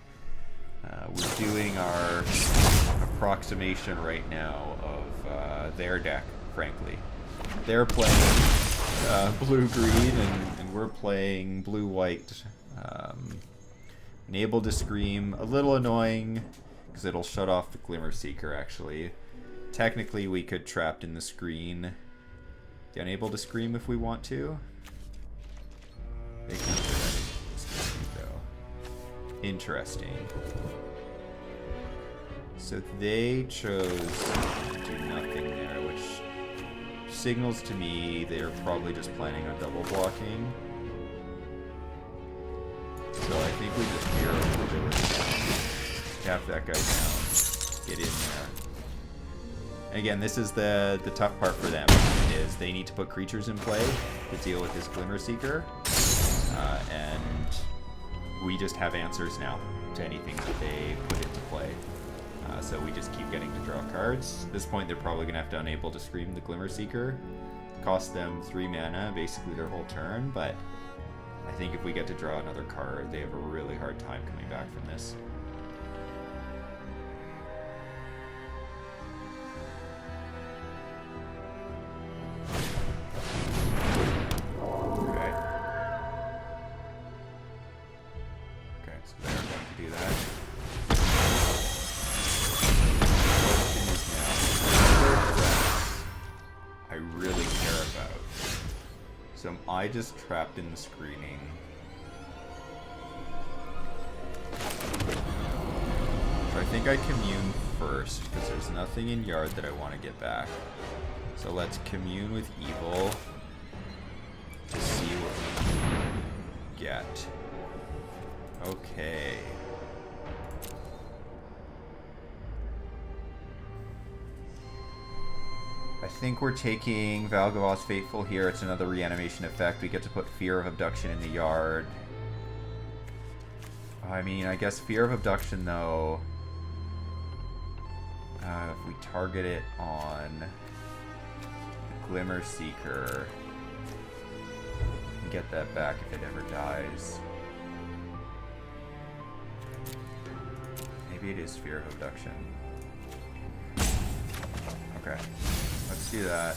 we're doing our approximation right now of their deck, frankly. They're playing blue-green, and we're playing blue-white. Enable to Scream, a little annoying because it'll shut off the Glimmer Seeker actually. Technically we could Trapped in the Screen. Unable to Scream if we want to. They can do that though. Interesting. So they chose to do nothing there, which signals to me they're probably just planning on double blocking. So I think we just Fear of Immobility. Tap that guy down. Get in there. Again, this is the tough part for them, is they need to put creatures in play to deal with this Glimmer Seeker, and we just have answers now to anything that they put into play. So we just keep getting to draw cards. At this point, they're probably going to have to Unable to Scream the Glimmer Seeker. Cost them 3 mana, basically their whole turn, but I think if we get to draw another card, they have a really hard time coming back from this. I just trapped in the screening. So I think I commune first, because there's nothing in yard that I want to get back. So let's commune with evil to see what we get. Okay. I think we're taking Valgavoth's Faithful here. It's another reanimation effect. We get to put Fear of Abduction in the yard. I mean, I guess Fear of Abduction, though, if we target it on the Glimmer Seeker, we can get that back if it ever dies. Maybe it is Fear of Abduction. Okay. Let's do that.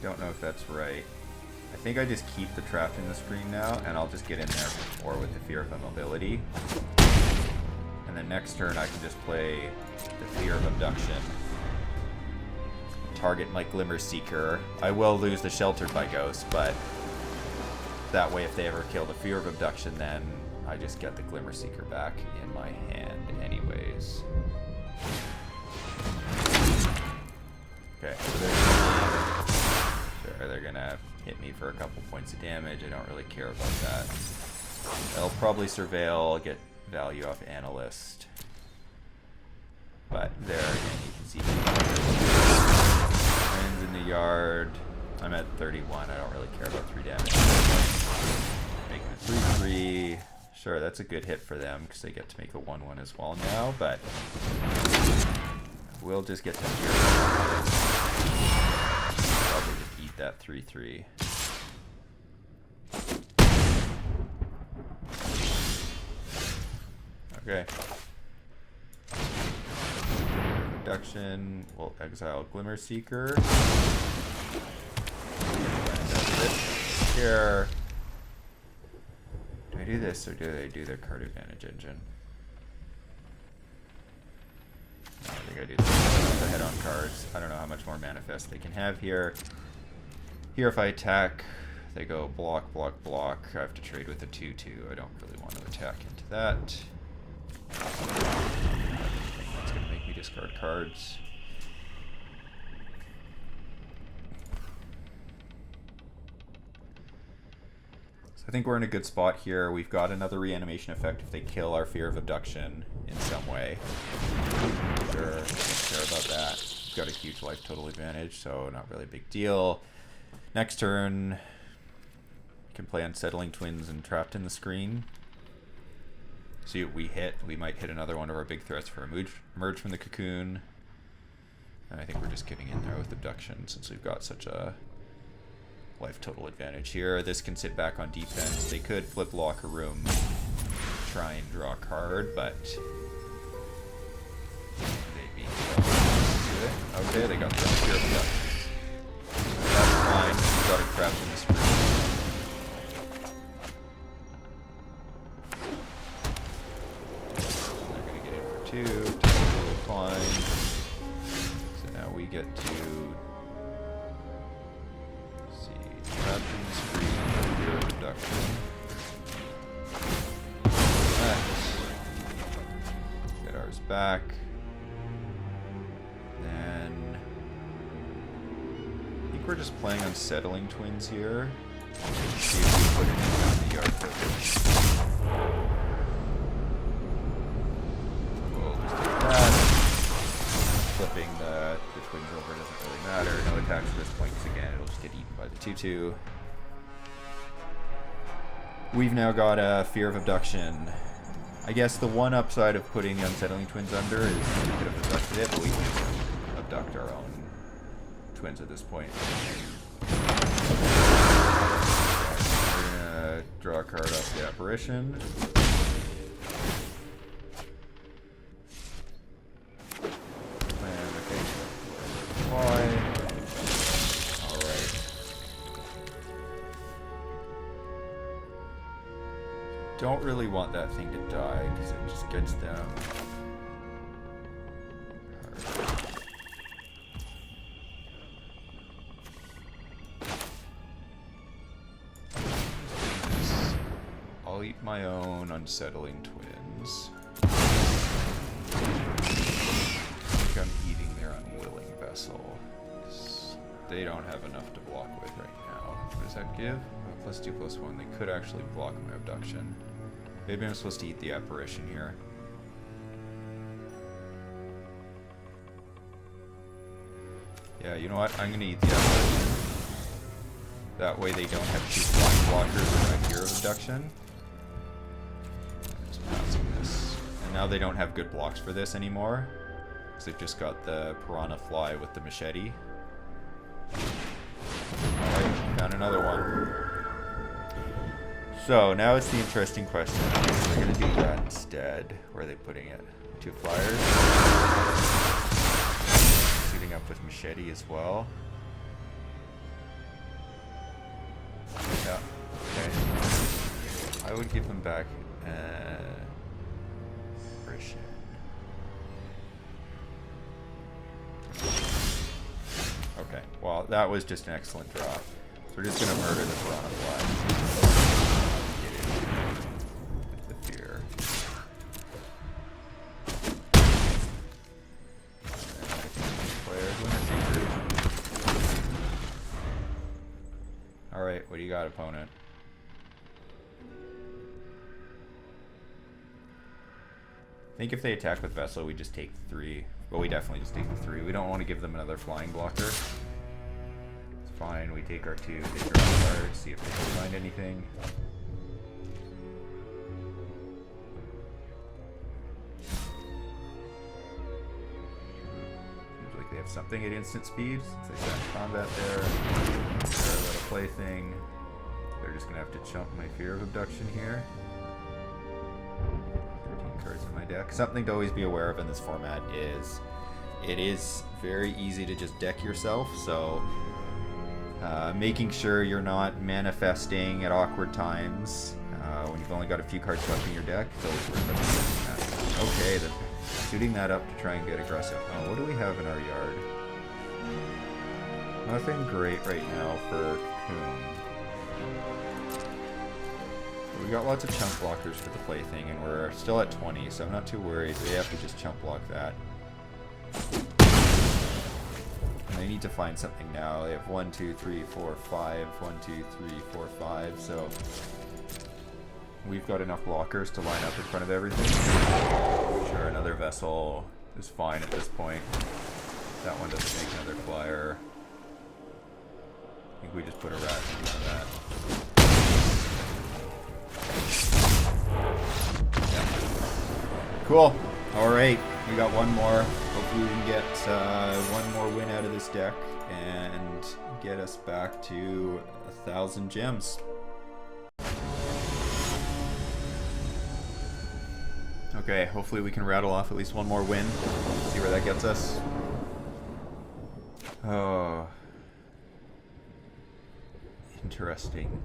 Don't know if that's right. I think I just keep the Trapped in the Screen now, and I'll just get in there more with the Fear of Immobility. And then next turn I can just play the Fear of Abduction. Target my Glimmer Seeker. I will lose the Sheltered by Ghost, but that way if they ever kill the Fear of Abduction, then I just get the Glimmer Seeker back in my hand anyways. Okay, so they're gonna hit me for a couple points of damage. I don't really care about that. They'll probably Surveil, get value off Analyst. But there again, you can see friends in the yard. I'm at 31. I don't really care about 3 damage. Making a 3/3. Sure, that's a good hit for them because they get to make a 1/1 as well now, but we'll just get them here. Probably just eat that 3/3. Okay. Reduction. We'll exile Glimmer Seeker. Here. Do I do this or do they do their card advantage engine? I think I do the head-on cards. I don't know how much more manifest they can have here. Here, if I attack, they go block, block, block. I have to trade with a 2/2. I don't really want to attack into that. That's going to make me discard cards. So I think we're in a good spot here. We've got another reanimation effect if they kill our Fear of Abduction in some way. Sure, don't care about that. We've got a huge life total advantage, so not really a big deal. Next turn, you can play Unsettling Twins and Trapped in the Screen. See what we hit. We might hit another one of our big threats for Emerge from the Cocoon. And I think we're just getting in there with Abduction since we've got such a life total advantage here. This can sit back on defense. They could flip Locker Room, try and draw a card, but they'd be able to do it. Okay, they got the Fear of Abduction. That's fine. We've got it trapped in the screen. They're going to get in for 2. Totally fine. So now we get to trapped in the screen, Fear of Abduction. Next. Get ours back. Then I think we're just playing Unsettling Twins here. See if we put it in the yard focus. We'll just do that. Flipping attacks at this point, because again, it'll just get eaten by the 2/2. We've now got a Fear of Abduction. I guess the one upside of putting Unsettling Twins under is we could have abducted it, but we can abduct our own twins at this point. We're gonna draw a card off the Apparition. And okay, why? Don't really want that thing to die because it just gets them. I'll eat my own Unsettling Twins. I think I'm eating their Unwilling Vessel. They don't have enough to block with right now. What does that give? +2/+1. They could actually block my abduction. Maybe I'm supposed to eat the Apparition here. Yeah, you know what? I'm gonna eat the Apparition. That way they don't have 2 flying blockers with my Fear of Abduction. Just passing this. And now they don't have good blocks for this anymore. Because they've just got the Piranha Fly with the machete. Alright, found another one. So, now it's the interesting question. They're going to do that instead. Where are they putting it? 2 flyers. Shooting up with machete as well. Yeah, okay. I would give them back Apparition. Okay, well, that was just an excellent draw. So we're just going to murder the Piranha Fly. Alright, what do you got, opponent? I think if they attack with Vessel, we just take 3. Well, we definitely just take the 3. We don't want to give them another flying blocker. It's fine, we take our 2, take our card, see if they can find anything. Seems like they have something at instant speed, since they got combat there. They're a little plaything. They're just gonna have to chump my Fear of Abduction here. 13 cards in my deck. Something to always be aware of in this format is it is very easy to just deck yourself, so making sure you're not manifesting at awkward times when you've only got a few cards left in your deck. It's always worth it. Okay, they're shooting that up to try and get aggressive. Oh, what do we have in our yard? Nothing great right now for Cocoon. We got lots of chump blockers for the plaything, and we're still at 20, so I'm not too worried. They have to just chump block that. And they need to find something now. They have 1, 2, 3, 4, 5. 1, 2, 3, 4, 5. So we've got enough blockers to line up in front of everything. Sure, another Vessel is fine at this point. That one doesn't make another flyer. I think we just put a rat in front of that. Yeah. Cool. Alright, we got one more. Hopefully we can get one more win out of this deck and get us back to 1,000 gems. Okay, hopefully we can rattle off at least one more win. See where that gets us. Oh. Interesting.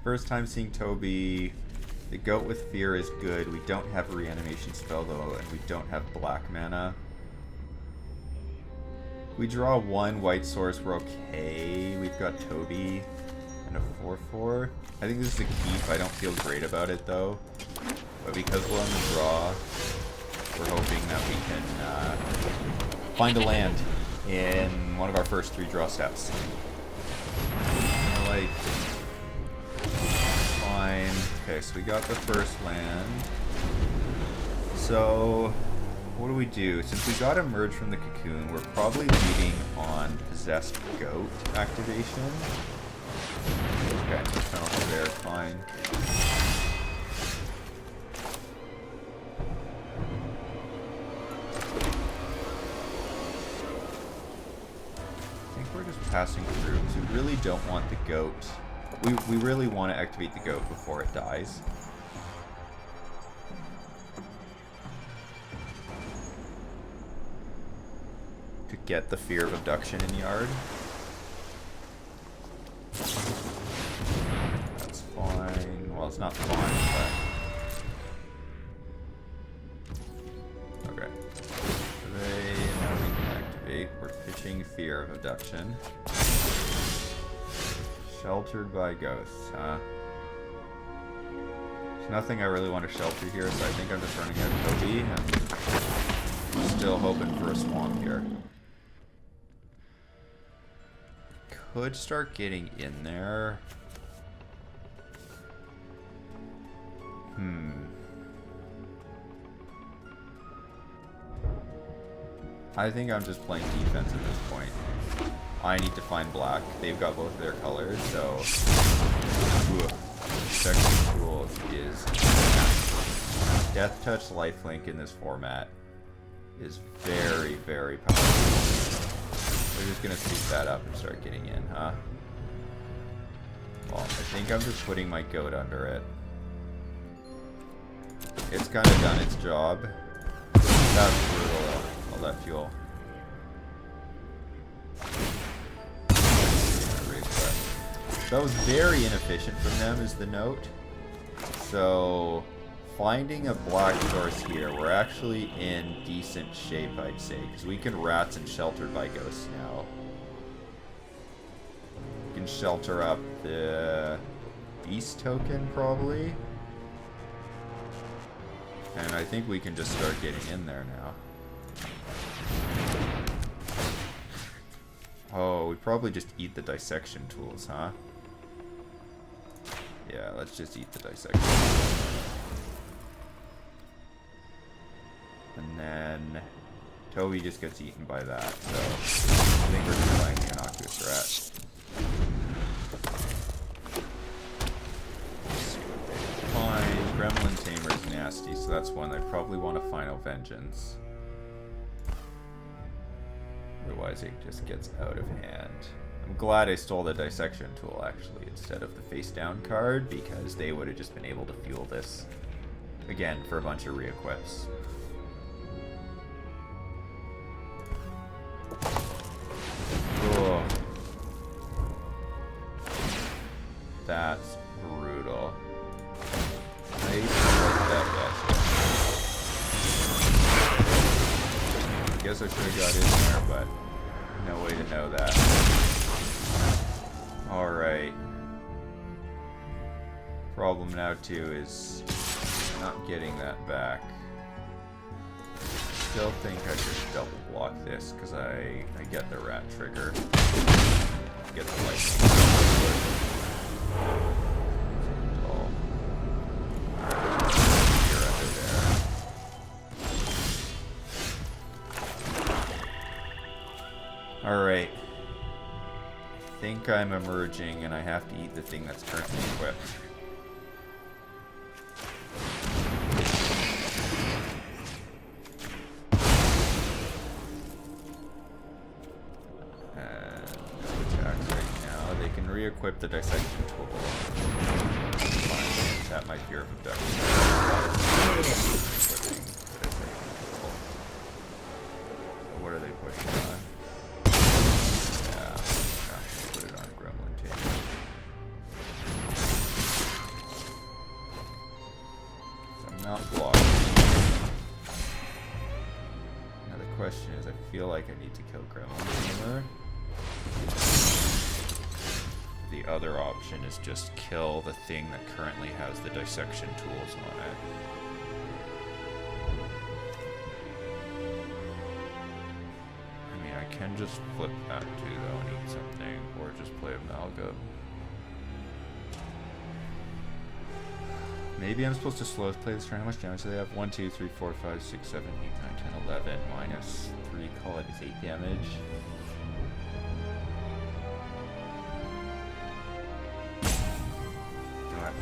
First time seeing Toby. The Goat with Fear is good. We don't have a reanimation spell though, and we don't have black mana. We draw 1 white source, we're okay. We've got Toby and a 4/4. I think this is a keep. I don't feel great about it though. But because we're on the draw, we're hoping that we can find a land in one of our first 3 draw steps. Like, fine. Okay, so we got the first land. So What do we do? Since we got emerged from the cocoon, we're probably leading on possessed goat activation. Okay, penalty there, fine. I think we're just passing through because we really don't want the goat. We really want to activate the goat before it dies. To get the fear of abduction in yard. That's fine. Well, it's not fine, but... Okay. Now we can activate. We're pitching fear of abduction. Sheltered by ghosts, huh? There's nothing I really want to shelter here, so I think I'm just running out Toby, and I'm still hoping for a swamp here. Could start getting in there. I think I'm just playing defense at this point. I need to find black. They've got both of their colors, so... Second tool is... Death Touch Lifelink in this format is very, very powerful. We're just gonna sweep that up and start getting in, huh? Well, I think I'm just putting my goat under it. It's kind of done its job. That's brutal. I'll let fuel. That was very inefficient from them, is the note. So, finding a black source here, we're actually in decent shape, I'd say, because we can rats and sheltered by ghosts now. We can shelter up the beast token, probably. And I think we can just start getting in there now. Oh, we probably just eat the dissection tools, huh? Yeah, let's just eat the dissection. And then Toby just gets eaten by that, so I think we're just playing the innocuous rat. Fine, Gremlin Tamer's nasty, so that's one I probably want a Final Vengeance. Otherwise it just gets out of hand. I'm glad I stole the dissection tool actually instead of the face down card, because they would have just been able to fuel this again for a bunch of re-equips. Cool. That's brutal. I guess I should have got in there, but no way to know that. Alright. Problem now too is not getting that back. Still think I should double block this because I get the rat trigger. Get the lightning. You're under there. Alright. I think I'm emerging and I have to eat the thing that's currently equipped. And no attacks right now. They can re-equip the dissection tool. Fine, tap my fear of abduction. What are they pushing on? I feel like I need to kill Gremlin Tamer. The other option is just kill the thing that currently has the dissection tools on it. I mean, I can just flip that too though and eat something, or just play Amalgam. Maybe I'm supposed to slow play this turn. How much damage do they have? 1, 2, 3, 4, 5, 6, 7, 8, 9, 10, 11. Minus 3, call it is 8 damage. I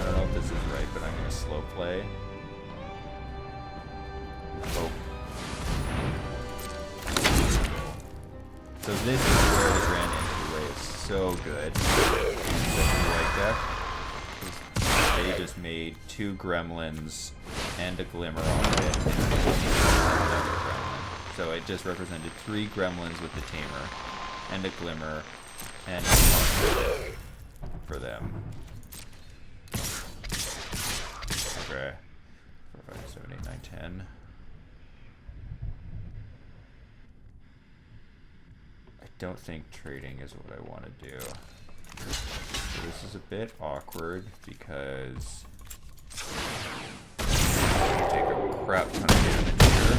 don't know if this is right, but I'm going to slow play. Oh. So this is where we ran into the way. It's so good. White deck. They just made 2 gremlins and a glimmer off it. So it just represented 3 gremlins with the tamer and a glimmer and a monster for them. Okay. 4, 5, 7, 8, 9, 10. I don't think trading is what I want to do. So this is a bit awkward because I take a crap ton of damage here,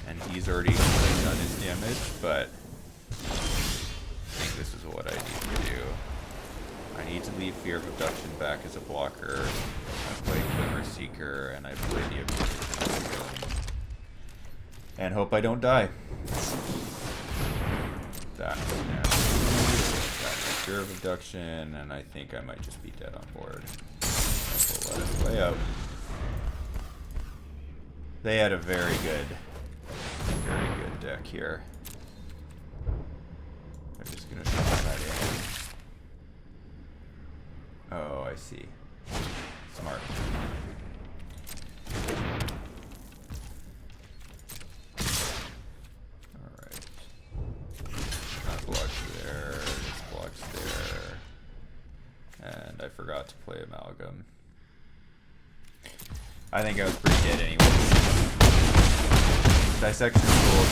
and he's already done his damage, but I think this is what I need to do. I need to leave Fear of Abduction back as a blocker. I play Glimmer Seeker, and I play the Abduction. And hope I don't die. That. Fear of Abduction, and I think I might just be dead on board. We'll let it play out. They had a very good deck here. I'm just gonna shove that in. Oh, I see. Smart. Alright. That blocks there. This blocks there. And I forgot to play Amalgam. I think I was pretty dead anyway. Dissection tools.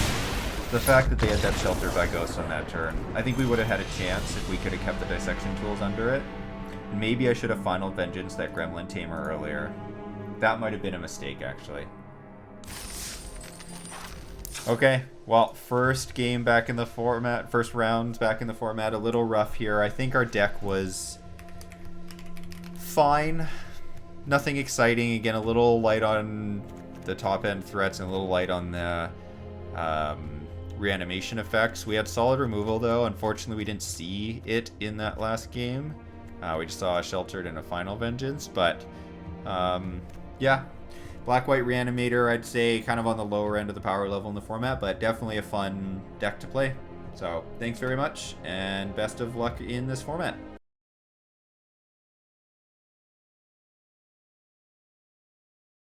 The fact that they had that shelter by Ghost on that turn, I think we would have had a chance if we could have kept the dissection tools under it. Maybe I should have Final Vengeance that Gremlin Tamer earlier. That might have been a mistake, actually. Okay, well, first game back in the format, first round back in the format, a little rough here. I think our deck was fine. Nothing exciting. Again, a little light on the top end threats and a little light on the reanimation effects. We had solid removal, though. Unfortunately, we didn't see it in that last game. We just saw a Sheltered and a Final Vengeance, but yeah. Black-White Reanimator, I'd say, kind of on the lower end of the power level in the format, but definitely a fun deck to play. So, thanks very much, and best of luck in this format.